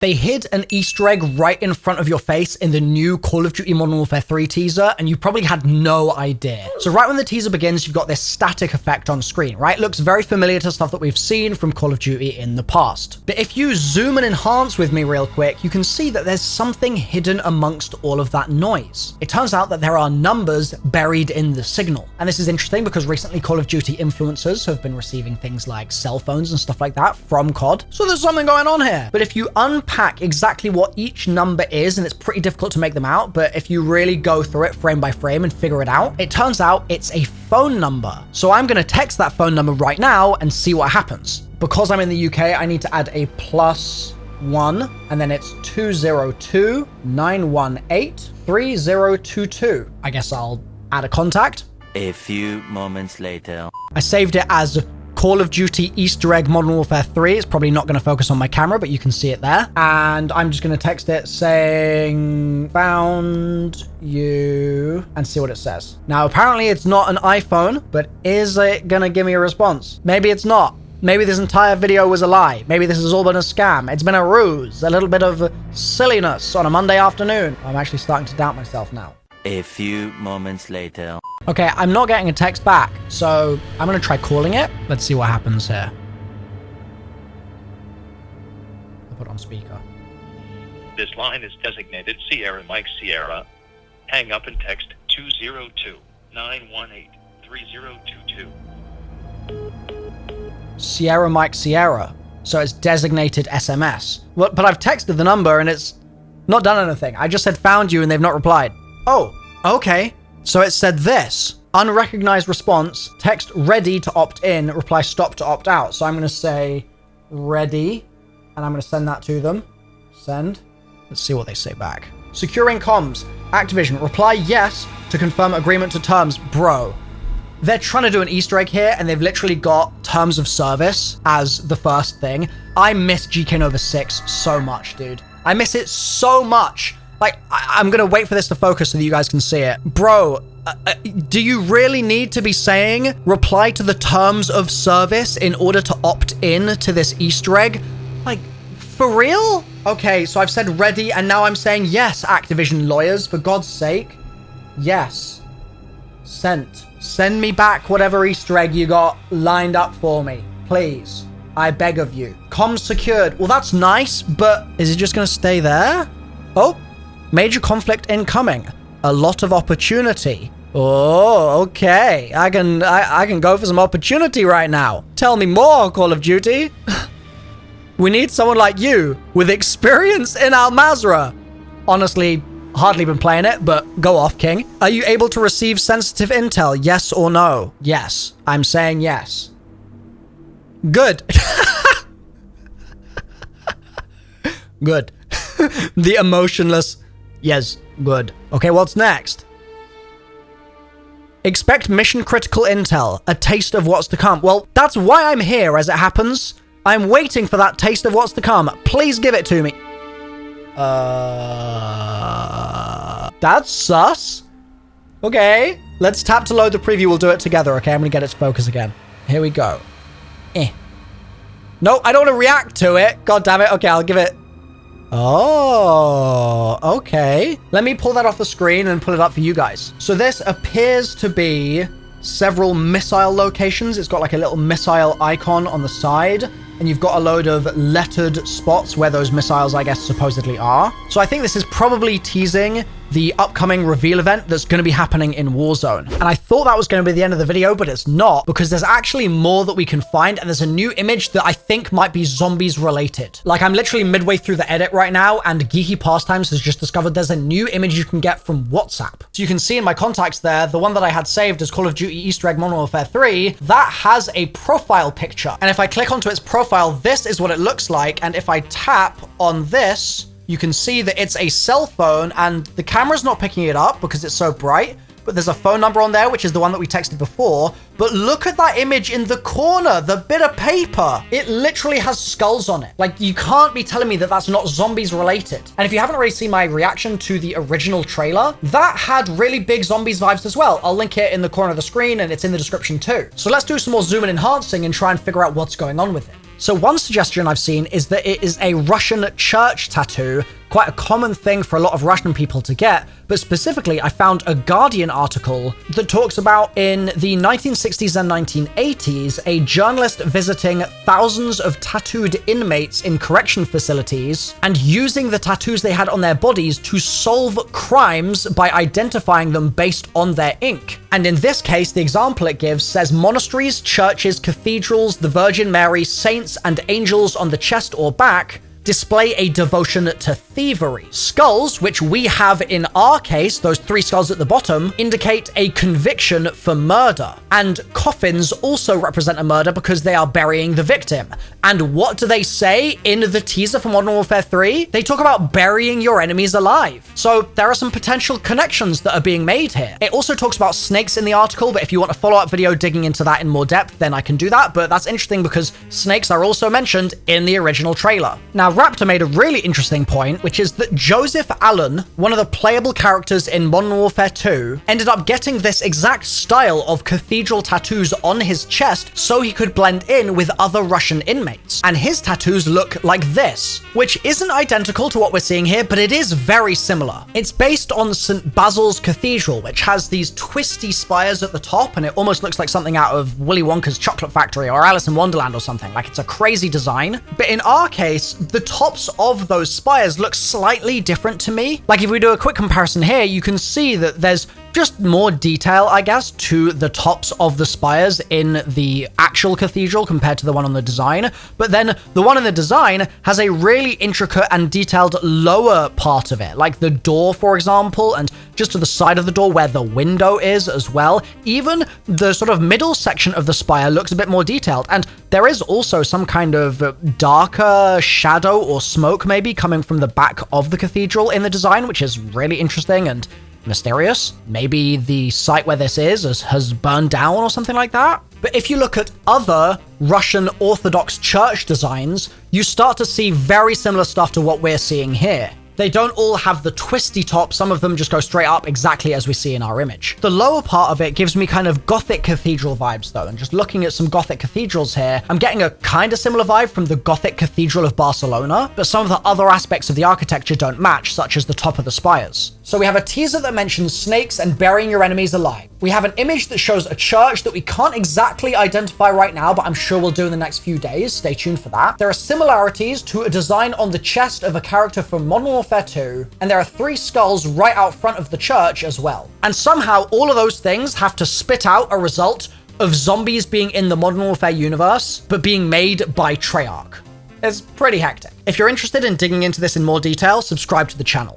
They hid an Easter egg right in front of your face in the new Call of Duty Modern Warfare 3 teaser, and you probably had no idea. So right when the teaser begins, you've got this static effect on screen, right? It looks very familiar to stuff that we've seen from Call of Duty in the past. But if you zoom and enhance with me real quick, you can see that there's something hidden amongst all of that noise. It turns out that there are numbers buried in the signal. And this is interesting because recently Call of Duty influencers have been receiving things like cell phones and stuff like that from COD. So there's something going on here. But if you unpack exactly what each number is, and it's pretty difficult to make them out, but if you really go through it frame by frame and figure it out, it turns out it's a phone number. So I'm going to text that phone number right now and see what happens. Because I'm in the UK, I need to add a +1, and then it's 202-918-3022. I guess I'll add a contact. A few moments later. I saved it as Call of Duty Easter egg Modern Warfare 3. It's probably not going to focus on my camera, but you can see it there. And I'm just going to text it saying, found you, and see what it says. Now, apparently it's not an iPhone, but is it going to give me a response? Maybe it's not. Maybe this entire video was a lie. Maybe this has all been a scam. It's been a ruse, a little bit of silliness on a Monday afternoon. I'm actually starting to doubt myself now. A few moments later. Okay, I'm not getting a text back, so I'm going to try calling it. Let's see what happens here. I'll put it on speaker. This line is designated Sierra Mike Sierra. Hang up and text 202-918-3022. Sierra Mike Sierra. So it's designated SMS. Well, but I've texted the number and it's not done anything. I just said found you and they've not replied. Oh, okay. So it said this, unrecognized response, text ready to opt in, reply stop to opt out. So I'm going to say ready, and I'm going to send that to them. Send. Let's see what they say back. Securing comms. Activision, reply yes to confirm agreement to terms. Bro, they're trying to do an Easter egg here, and they've literally got terms of service as the first thing. I miss GK Nova 6 so much, dude. I miss it so much. Like, I'm going to wait for this to focus so that you guys can see it. Bro, do you really need to be saying reply to the terms of service in order to opt in to this Easter egg? Like, for real? Okay, so I've said ready, and now I'm saying yes, Activision lawyers, for God's sake. Yes. Sent. Send me back whatever Easter egg you got lined up for me, please. I beg of you. Comms secured. Well, that's nice, but is it just going to stay there? Oh. Major conflict incoming. A lot of opportunity. Oh, okay. I can go for some opportunity right now. Tell me more, Call of Duty. We need someone like you with experience in Al Mazrah. Honestly, hardly been playing it, but go off, King. Are you able to receive sensitive intel? Yes or no? Yes. I'm saying yes. Good. Good. The emotionless. Yes, good. Okay, what's next? Expect mission critical intel, a taste of what's to come. Well, that's why I'm here as it happens. I'm waiting for that taste of what's to come. Please give it to me. That's sus. Okay. Let's tap to load the preview. We'll do it together, okay? I'm gonna get its focus again. Here we go. No, I don't want to react to it. God damn it. Okay, I'll give it. Oh, okay. Let me pull that off the screen and pull it up for you guys. So this appears to be several missile locations. It's got like a little missile icon on the side, and you've got a load of lettered spots where those missiles, I guess, supposedly are. So I think this is probably teasing the upcoming reveal event that's going to be happening in Warzone. And I thought that was going to be the end of the video, but it's not, because there's actually more that we can find, and there's a new image that I think might be zombies related. Like, I'm literally midway through the edit right now, and Geeky Pastimes has just discovered there's a new image you can get from WhatsApp. So you can see in my contacts there, the one that I had saved as Call of Duty Easter egg Modern Warfare 3, that has a profile picture. And if I click onto its profile, this is what it looks like. And if I tap on this, you can see that it's a cell phone, and the camera's not picking it up because it's so bright, but there's a phone number on there, which is the one that we texted before. But look at that image in the corner, the bit of paper. It literally has skulls on it. Like, you can't be telling me that that's not zombies related. And if you haven't already seen my reaction to the original trailer, that had really big zombies vibes as well. I'll link it in the corner of the screen, and it's in the description too. So let's do some more zoom and enhancing and try and figure out what's going on with it. So one suggestion I've seen is that it is a Russian church tattoo, quite a common thing for a lot of Russian people to get, but specifically I found a Guardian article that talks about in the 1960s and 1980s, a journalist visiting thousands of tattooed inmates in correction facilities and using the tattoos they had on their bodies to solve crimes by identifying them based on their ink. And in this case, the example it gives says monasteries, churches, cathedrals, the Virgin Mary, saints, and angels on the chest or back display a devotion to thievery. Skulls, which we have in our case, those 3 skulls at the bottom, indicate a conviction for murder. And coffins also represent a murder because they are burying the victim. And what do they say in the teaser for Modern Warfare 3? They talk about burying your enemies alive. So there are some potential connections that are being made here. It also talks about snakes in the article, but if you want a follow-up video digging into that in more depth, then I can do that. But that's interesting because snakes are also mentioned in the original trailer. Now, Raptor made a really interesting point, which is that Joseph Allen, one of the playable characters in Modern Warfare 2, ended up getting this exact style of cathedral tattoos on his chest so he could blend in with other Russian inmates. And his tattoos look like this, which isn't identical to what we're seeing here, but it is very similar. It's based on St. Basil's Cathedral, which has these twisty spires at the top, and it almost looks like something out of Willy Wonka's Chocolate Factory or Alice in Wonderland or something. Like, it's a crazy design. But in our case, the tops of those spires look slightly different to me. Like, if we do a quick comparison here, you can see that there's just more detail, I guess, to the tops of the spires in the actual cathedral compared to the one on the design. But then the one in the design has a really intricate and detailed lower part of it, like the door, for example, and just to the side of the door where the window is as well. Even the sort of middle section of the spire looks a bit more detailed, and there is also some kind of darker shadow or smoke maybe coming from the back of the cathedral in the design, which is really interesting and mysterious. Maybe the site where this is has burned down or something like that. But if you look at other Russian Orthodox church designs, you start to see very similar stuff to what we're seeing here. They don't all have the twisty top, some of them just go straight up exactly as we see in our image. The lower part of it gives me kind of Gothic cathedral vibes though, and just looking at some Gothic cathedrals here, I'm getting a kind of similar vibe from the Gothic Cathedral of Barcelona, but some of the other aspects of the architecture don't match, such as the top of the spires. So we have a teaser that mentions snakes and burying your enemies alive. We have an image that shows a church that we can't exactly identify right now, but I'm sure we'll do in the next few days. Stay tuned for that. There are similarities to a design on the chest of a character from Modern Warfare 2, and there are 3 skulls right out front of the church as well. And somehow all of those things have to spit out a result of zombies being in the Modern Warfare universe, but being made by Treyarch. It's pretty hectic. If you're interested in digging into this in more detail, subscribe to the channel.